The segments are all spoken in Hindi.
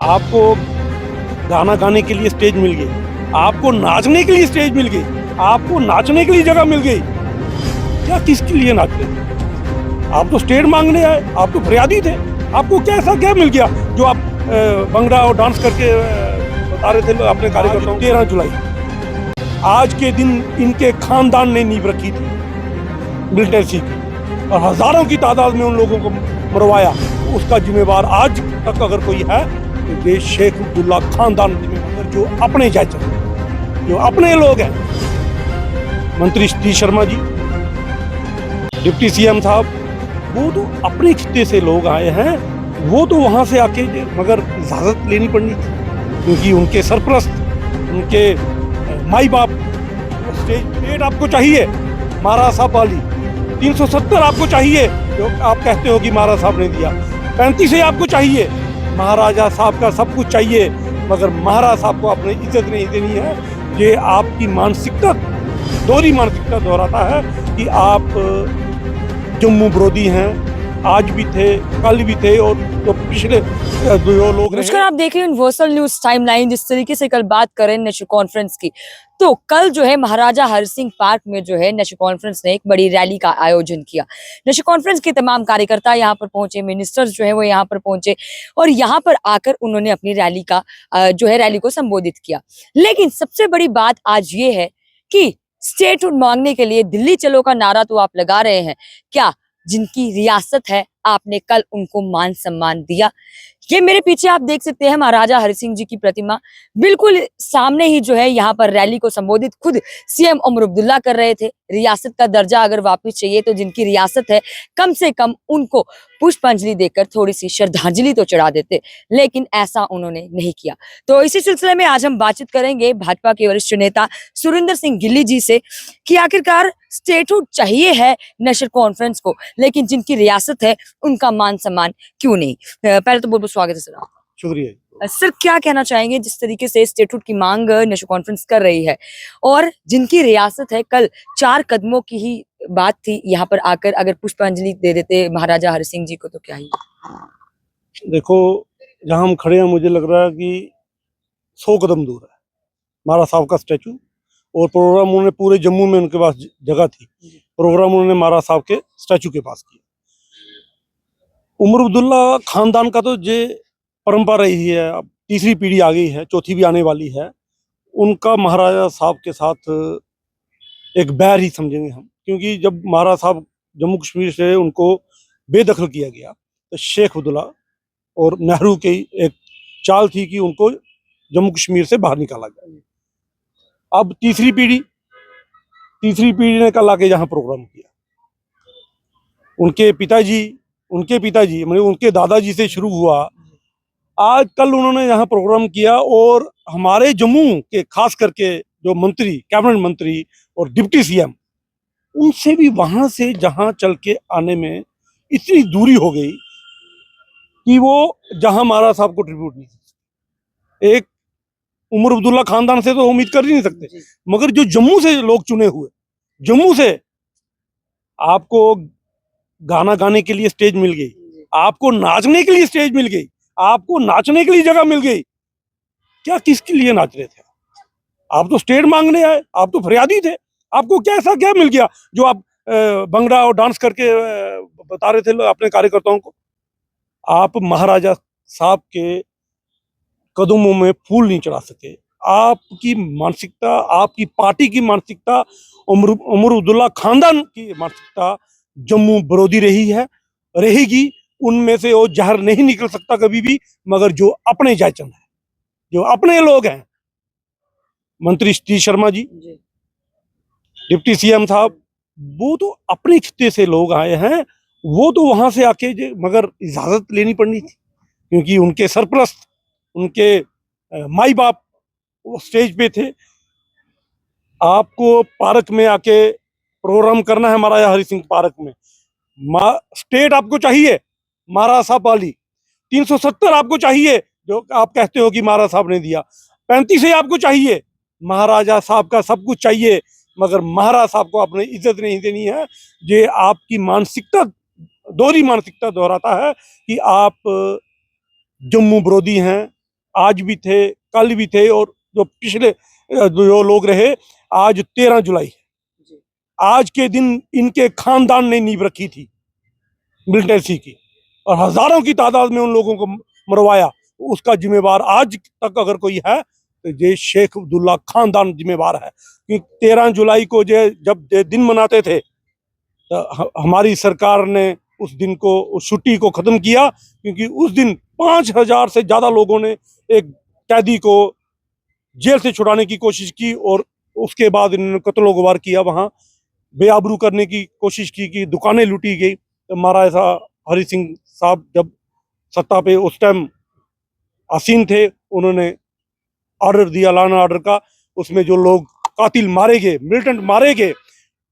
आपको गाना गाने के लिए स्टेज मिल गई, आपको नाचने के लिए स्टेज मिल गई, आपको नाचने के लिए जगह मिल गई। क्या किसके लिए नाच रहे थे? आप तो स्टेज मांगने आए, आप तो फरियादी थे। आपको क्या ऐसा क्या मिल गया जो आप भंगड़ा और डांस करके बता रहे थे अपने कार्यकर्ताओं? 13 जुलाई आज के दिन इनके खानदान ने नींव रखी थी मिलिटेंसी की, और हजारों की तादाद में उन लोगों को मरवाया। उसका जिम्मेवार आज तक अगर कोई है तो ये शेख अब्दुल्ला खानदान जिम्मेवार, जो अपने जज, जो अपने लोग हैं। मंत्री T Sharma ji, deputy CM साहब, वो तो अपने खित्ते से लोग आए हैं। वो तो वहां से आके, मगर इजाजत लेनी पड़नी थी, क्योंकि उनके सरपरस्त, उनके माई बाप। स्टेट आपको चाहिए महाराजा साहब वाली, 370 आपको चाहिए जो आप कहते हो कि महाराजा साहब ने दिया, 35 आपको चाहिए, महाराजा साहब का सब कुछ चाहिए, मगर महाराजा साहब को आपने इज्जत नहीं देनी है। ये आपकी मानसिकता, दोहरी मानसिकता दोहराता है कि आप जम्मू विरोधी हैं, आज भी थे, कल भी थे, और तो पिछले दो लोग नमस्कार, आप देख रहे हैं यूनिवर्सल न्यूज टाइमलाइन। जिस तरीके से कल बात करें नेशनल कॉन्फ्रेंस की, तो कल जो है महाराजा हरि सिंह पार्क में जो है नेशनल कॉन्फ्रेंस ने एक बड़ी रैली का आयोजन किया। नेशनल कॉन्फ्रेंस के तमाम कार्यकर्ता यहाँ पर पहुंचे, मिनिस्टर्स जो है वो यहाँ पर पहुंचे, और यहाँ पर आकर उन्होंने अपनी रैली का जो है रैली को संबोधित किया। लेकिन सबसे बड़ी बात आज ये है कि स्टेटहुड मांगने के लिए दिल्ली चलो का नारा तो आप लगा रहे हैं, क्या जिनकी रियासत है आपने कल उनको मान सम्मान दिया? ये मेरे पीछे आप देख सकते हैं महाराजा हरि सिंह जी की प्रतिमा, बिल्कुल सामने ही जो है यहाँ पर रैली को संबोधित खुद सीएम उमर अब्दुल्ला कर रहे थे। रियासत का दर्जा अगर वापस चाहिए तो जिनकी रियासत है कम से कम उनको पुष्पांजलि देकर थोड़ी सी श्रद्धांजलि तो चढ़ा देते, लेकिन ऐसा उन्होंने नहीं किया। तो इसी सिलसिले में आज हम बातचीत करेंगे भाजपा के वरिष्ठ नेता सुरिंदर सिंह गिल्ली जी से कि आखिरकार स्टेटहुड चाहिए है नेशनल कॉन्फ्रेंस को, लेकिन जिनकी रियासत है उनका मान सम्मान क्यों नहीं? पहले तो बहुत बहुत स्वागत है सर। शुक्रिया सर, क्या कहना चाहेंगे जिस तरीके से स्टेटहुड की मांग नेशनल कॉन्फ्रेंस कर रही है, और जिनकी रियासत है, कल 4 कदमों की ही बात थी, यहाँ पर आकर अगर पुष्पांजलि दे देते महाराजा हरि सिंह जी को तो क्या ही? देखो, जहां हम खड़े हैं मुझे लग रहा है कि 100 कदम दूर है महाराजा साहब का स्टैचू, और प्रोग्राम उन्होंने पूरे जम्मू में उनके पास जगह थी, प्रोग्राम उन्होंने महाराजा साहब के स्टैचू के पास किया। उमर अब्दुल्ला खानदान का तो ये परंपरा रही है, अब तीसरी पीढ़ी आ गई है, चौथी भी आने वाली है। उनका महाराजा साहब के साथ एक बैर ही समझेंगे हम, क्योंकि जब महाराजा साहब जम्मू कश्मीर से उनको बेदखल किया गया तो शेख अब्दुल्ला और नेहरू की एक चाल थी कि उनको जम्मू कश्मीर से बाहर निकाला गया। अब तीसरी पीढ़ी ने कल आके यहाँ प्रोग्राम किया। उनके पिताजी मतलब उनके दादाजी से शुरू हुआ, आज कल उन्होंने यहाँ प्रोग्राम किया, और हमारे जम्मू के खास करके जो मंत्री, कैबिनेट मंत्री और डिप्टी सीएम, उनसे भी वहां से जहां चल के आने में इतनी दूरी हो गई कि वो जहां महाराजा साहब को ट्रिब्यूट नहीं सकते। एक उमर अब्दुल्ला खानदान से तो उम्मीद कर ही नहीं सकते, मगर जो जम्मू से लोग चुने हुए, जम्मू से आपको गाना गाने के लिए स्टेज मिल गई, आपको नाचने के लिए स्टेज मिल गई, आपको नाचने के लिए जगह मिल गई। क्या किसके लिए नाच रहे थे? आप तो स्टेज मांगने आए, आप तो फरियादी थे। आपको क्या ऐसा क्या मिल गया जो आप भंगड़ा और डांस करके बता रहे थे अपने कार्यकर्ताओं को? आप महाराजा साहब के कदमों में फूल नहीं चढ़ा सके। आपकी मानसिकता, आपकी पार्टी की मानसिकता, उमर अब्दुल्ला खानदान की मानसिकता जम्मू विरोधी रही है, रहेगी। उनमें से वो जहर नहीं निकल सकता कभी भी, मगर जो अपने जायचन है, जो अपने लोग हैं, मंत्री T Sharma ji, deputy CM साहब, वो तो अपने खित्ते से लोग आए हैं। वो तो वहां से आके, मगर इजाजत लेनी पड़नी थी, क्योंकि उनके सरपरस्त, उनके माई बाप वो स्टेज पे थे। आपको पार्क में आके प्रोग्राम करना है महाराजा हरि सिंह पार्क में, स्टेट आपको चाहिए महाराजा साहब वाली, 370 आपको चाहिए जो आप कहते हो कि महाराजा साहब ने दिया, 35 आपको चाहिए, महाराजा साहब का सब कुछ चाहिए, मगर महाराजा साहब को आपने इज्जत नहीं देनी है। ये आपकी मानसिकता, दोहरी मानसिकता दोहराता है कि आप जम्मू विरोधी हैं, आज भी थे, कल भी थे, और जो पिछले जो लोग रहे, आज 13 जुलाई है। आज के दिन इनके खानदान ने नींव रखी थी मिलिटेंसी की, और हजारों की तादाद में उन लोगों को मरवाया। उसका जिम्मेवार आज तक अगर कोई है तो ये शेख अब्दुल्ला खानदान जिम्मेवार है। कि 13 जुलाई को जब दिन मनाते थे तो हमारी सरकार ने उस दिन को, उस छुट्टी को खत्म किया, क्योंकि उस दिन 5,000 से ज्यादा लोगों ने एक कैदी को जेल से छुड़ाने की कोशिश की, और उसके बाद इन्होंने कत्लो गुबार किया, वहां बेआबरू करने की कोशिश की कि दुकानें लूटी गई। तो महाराजा हरि सिंह साहब जब सत्ता पे उस टाइम आसीन थे, उन्होंने ऑर्डर दिया, लॉ एंड ऑर्डर का। उसमें जो लोग कातिल मारे गए, मिलिटेंट मारे गए,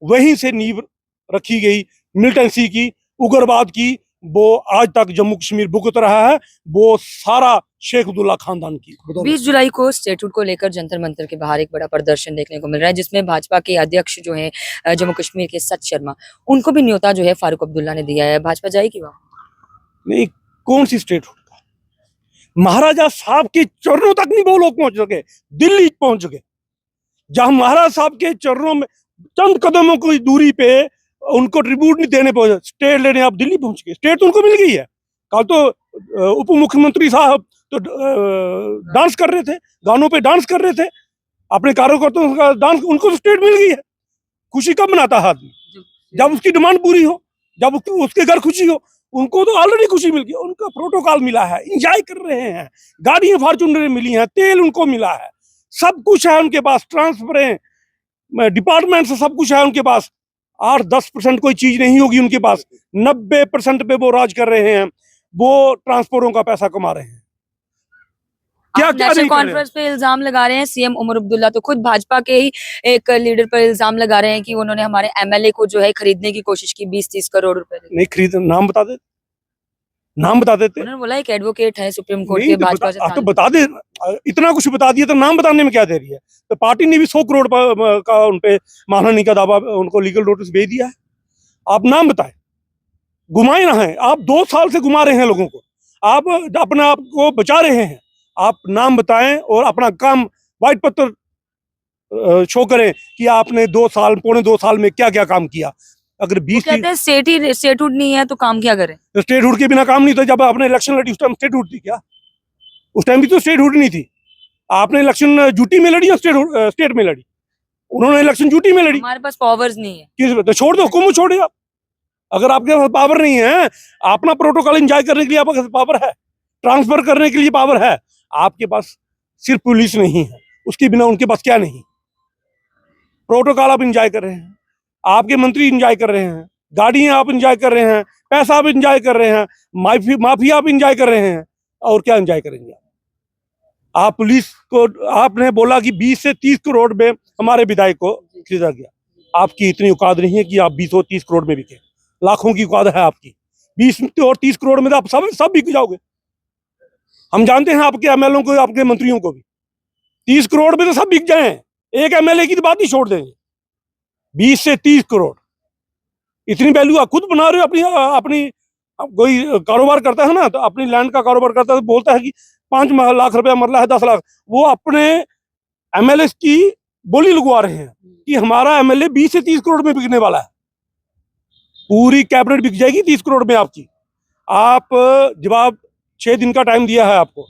वहीं से नींव रखी गई मिलिटेंसी की, उग्रवाद की। वो आज तक जम्मू कश्मीर भुगत रहा है, वो सारा शेख अब्दुल्ला खानदान की। 20 जुलाई को स्टेटहुड को लेकर जंतर मंतर के बाहर एक बड़ा प्रदर्शन देखने को मिल रहा है, जिसमें भाजपा के अध्यक्ष जो है जम्मू कश्मीर के सच शर्मा, उनको भी न्योता जो है फारूक अब्दुल्ला ने दिया है। भाजपा जाएगी वहाँ? नहीं, कौन सी स्टेटहुड का? महाराजा साहब के चरणों तक नहीं वो लोग पहुंच सके, दिल्ली पहुंच गए। जहां महाराज साहब के चरणों में चंद कदमों की दूरी पे उनको ट्रिब्यूट नहीं देने पहुंचे, स्टेट लेने आप दिल्ली पहुंच गए। स्टेट तो उनको मिल गई है। कल तो उप मुख्यमंत्री साहब तो डांस कर रहे थे, गानों पे डांस कर रहे थे, अपने कार्यकर्ताओं का डांस, उनको तो स्टेट मिल गई है। खुशी कब मनाता है आदमी? जब उसकी डिमांड पूरी हो, जब उसके घर खुशी हो। उनको तो ऑलरेडी खुशी मिल गई, उनका प्रोटोकॉल मिला है, इंजॉय कर रहे हैं, गाड़ियां फॉर्चूनर मिली हैं, तेल उनको मिला है, सब कुछ है उनके पास, ट्रांसफर डिपार्टमेंट से सब कुछ है उनके पास। 8-10% कोई चीज नहीं होगी उनके पास, 90% पे वो राज कर रहे हैं, वो ट्रांसपोर्टों का पैसा कमा रहे हैं। क्या क्या नेशनल नहीं कर रहे हैं? कॉन्फ्रेंस पे इल्जाम लगा रहे हैं सीएम उमर अब्दुल्ला, तो खुद भाजपा के ही एक लीडर पर इल्जाम लगा रहे हैं कि उन्होंने हमारे एमएलए को जो है खरीदने की कोशिश की 20-30 करोड़ रुपए देकर। नहीं खरीद, नाम बता दे, नाम बता देते। उन्होंने बोला एक एडवोकेट है सुप्रीम कोर्ट नहीं के, तो भाजपा से तो बता दे, इतना कुछ बता दिया तो नाम बताने में क्या देरी है? तो पार्टी ने भी 100 करोड़ का उनपे मानहानि का दावा, उनको लीगल नोटिस भेज दिया है। आप नाम बताएं, घुमाए ना है। आप 2 साल से घुमा रहे हैं लोगों को, आप अपने आप को बचा रहे हैं। आप नाम बताएं और अपना काम व्हाइट पत्र शो करें कि आपने 2 साल, पौने 2 साल में क्या क्या काम किया। अगर 20 कहते हैं स्टेटहुड नहीं है तो काम क्या करें? स्टेटहुड के बिना काम नहीं था। जब आपने इलेक्शन लड़ी उस टाइम स्टेटहुड थी क्या? उस टाइम भी तो स्टेटहुड नहीं थी। आपने इलेक्शन यूटी में लड़ी या स्टेट में लड़ी? उन्होंने इलेक्शन यूटी में लड़ी। हमारे पास पावर्स नहीं है। किस तो छोड़ दो, हुकूमत छोड़े आप। अगर आपके पास पावर नहीं है, अपना प्रोटोकॉल एंजॉय करने के लिए आपके पास पावर है, ट्रांसफर करने के लिए पावर है, आपके पास सिर्फ पुलिस नहीं है, उसके बिना उनके पास क्या नहीं। प्रोटोकॉल आप एंजॉय कर रहे हैं, आपके मंत्री एंजॉय कर रहे हैं, गाड़ियां आप एंजॉय कर रहे हैं, पैसा आप एंजॉय कर रहे हैं, माफिया आप एंजॉय कर रहे हैं, और क्या एंजॉय करेंगे आप? पुलिस को आपने बोला कि 20 से 30 करोड़ में हमारे विधायक को खरीदा गया। आपकी इतनी औकात नहीं है कि आप 20 और 30 करोड़ में बिके। लाखों की औकात है आपकी। 20 और 30 करोड़ में तो आप सब बिक जाओगे। हम जानते हैं आपके एमएलए को, आपके मंत्रियों को भी। 30 करोड़ में तो सब बिक जाए, एक एमएलए की तो बात ही छोड़ देंगे। 20 से 30 करोड़ इतनी वैल्यू आप खुद बना रहे हो अपनी अपनी कोई कारोबार करता है ना, तो अपनी लैंड का कारोबार करता है तो बोलता है कि 5 लाख रुपया मरला है, 10 लाख। वो अपने एमएलए की बोली लगवा रहे हैं कि हमारा एमएलए 20 से 30 करोड़ में बिकने वाला है। पूरी कैबिनेट बिक जाएगी 30 करोड़ में आपकी। आप जवाब 6 दिन का टाइम दिया है आपको।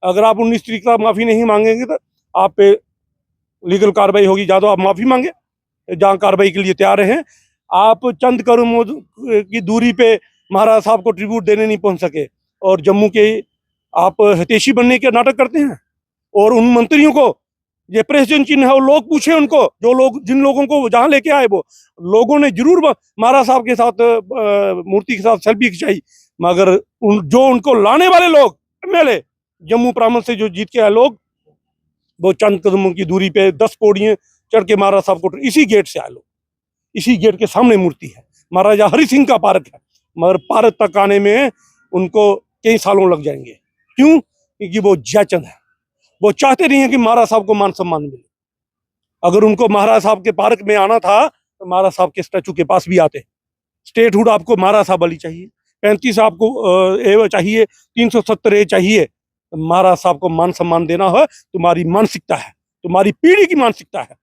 अगर आप 19 तारीख का माफी नहीं मांगेंगे तो आप पे लीगल कार्रवाई होगी। या तो आप माफी मांगे, जहाँ कार्रवाई के लिए तैयार हैं। आप चंद करोड़ की दूरी पे महाराज साहब को ट्रिब्यूट देने नहीं पहुंच सके, और जम्मू के आप हितैषी बनने के नाटक करते हैं। और उन मंत्रियों को ये प्रेसिडेंट चिन्ह है, वो लोग पूछे उनको, जो लोग, जिन लोगों को जहां लेके आए, वो लोगों ने जरूर महाराज साहब के साथ मूर्ति के साथ सेल्फी खिंचाई, मगर जो उनको लाने वाले लोग एमएलए जम्मू प्रांत से जो जीत के आए लोग, वो चंद कदमों की दूरी पे 10 पौड़ियां चढ़ के महाराज साहब को इसी गेट से आए लोग। इसी गेट के सामने मूर्ति है, महाराजा हरि सिंह का पार्क है, मगर पार्क तक आने में उनको कई सालों लग जाएंगे। क्यों? क्योंकि वो जयचंद है, वो चाहते नहीं है कि महाराज साहब को मान सम्मान मिले। अगर उनको महाराज साहब के पार्क में आना था तो महाराज साहब के स्टैचू के पास भी आते। स्टेटहुड आपको महाराज साहब वाली चाहिए, 35 आपको चाहिए, 370 चाहिए, महाराज साहब को मान सम्मान देना है, तुम्हारी मानसिकता है, तुम्हारी पीढ़ी की मानसिकता है।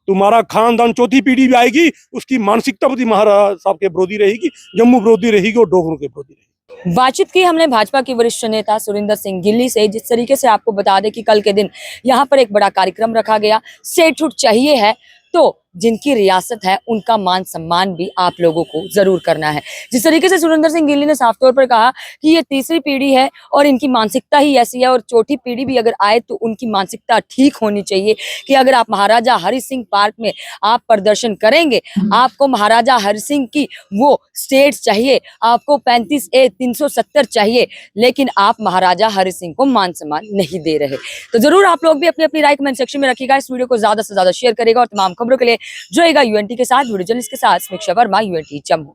तुम्हारा खानदान चौथी पीढ़ी भी आएगी, उसकी मानसिकता भी महाराज साहब के विरोधी रहेगी, जम्मू विरोधी रहेगी और डोगरों के विरोधी रहेगी। बातचीत की हमने भाजपा के वरिष्ठ नेता सुरिंदर सिंह गिल्ली से। जिस तरीके से आपको बता दें कि कल के दिन यहाँ पर एक बड़ा कार्यक्रम रखा गया, स्टेटहुड चाहिए है तो जिनकी रियासत है उनका मान सम्मान भी आप लोगों को जरूर करना है। जिस तरीके से सुरिंदर सिंह गिल्ली ने साफ तौर पर कहा कि ये तीसरी पीढ़ी है और इनकी मानसिकता ही ऐसी है, और चौथी पीढ़ी भी अगर आए तो उनकी मानसिकता ठीक होनी चाहिए कि अगर आप महाराजा हरि सिंह पार्क में आप प्रदर्शन करेंगे, आपको महाराजा हरि सिंह की वो स्टेट्स चाहिए, आपको 35A 370 चाहिए, लेकिन आप महाराजा हरि सिंह को मान सम्मान नहीं दे रहे। तो जरूर आप लोग भी अपनी अपनी राय कमेंट सेक्शन में रखिएगा, इस वीडियो को ज्यादा से ज्यादा शेयर करेगा और तमाम खबरों के लिए जुड़ेगा यूएनटी के साथ, वीडियो जर्नलिस्ट के साथ समीक्षा वर्मा, यूएनटी जम्मू।